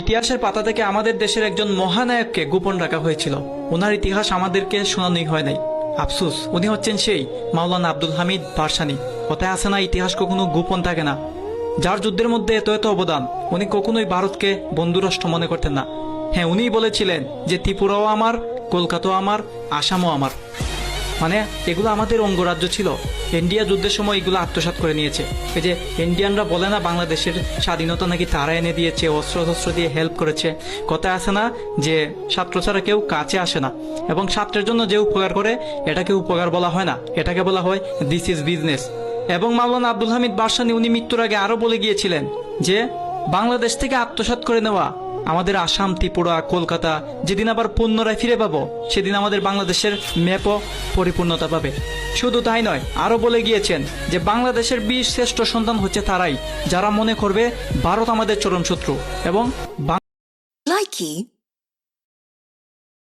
ইতিহাসের পাতা থেকে আমাদের দেশের একজন মহানায়ককে গোপন রাখা হয়েছিল। ওনার ইতিহাস আমাদেরকে শোনানোই হয় নাই। আফসোস, উনি হচ্ছেন সেই মাওলানা আব্দুল হামিদ ভাসানী। কথায় আছে না, ইতিহাস কখনো গোপন থাকে না। যার যুদ্ধের মধ্যে এত এত অবদান, উনি কখনোই ভারতকে বন্ধুরাষ্ট্র মনে করতেন না। হ্যাঁ, উনিই বলেছিলেন যে ত্রিপুরাও আমার, কলকাতাও আমার, আসামও আমার। মানে এগুলো আমাদের অঙ্গরাজ্য ছিল। ইন্ডিয়া যুদ্ধের সময় এগুলো আত্মসাৎ করে নিয়েছে। এই যে ইন্ডিয়ানরা বলে না, বাংলাদেশের স্বাধীনতা নাকি তারা এনে দিয়েছে, অস্ত্র দিয়ে হেল্প করেছে। কথা আছে না যে ছাত্র ছাড়া কেউ কাছে আসে না, এবং ছাত্রের জন্য যে উপকার করে এটাকে উপকার বলা হয় না, এটাকে বলা হয় দিস ইজ বিজনেস। এবং মাওলানা আব্দুল হামিদ ভাসানী উনি মৃত্যুর আগে আরো বলে গিয়েছিলেন যে বাংলাদেশ থেকে আত্মসাৎ করে নেওয়া আমাদের আসাম, ত্রিপুরা, কলকাতা যেদিন আবার পুনরায় ফিরে পাবো, সেদিন আমাদের বাংলাদেশের ম্যাপও পরিপূর্ণতা পাবে। শুধু তাই নয়, আরো বলে গিয়েছেন যে বাংলাদেশের 20 শ্রেষ্ঠ সন্তান হচ্ছে তারাই যারা মনে করবে ভারত আমাদের চরম শত্রু এবং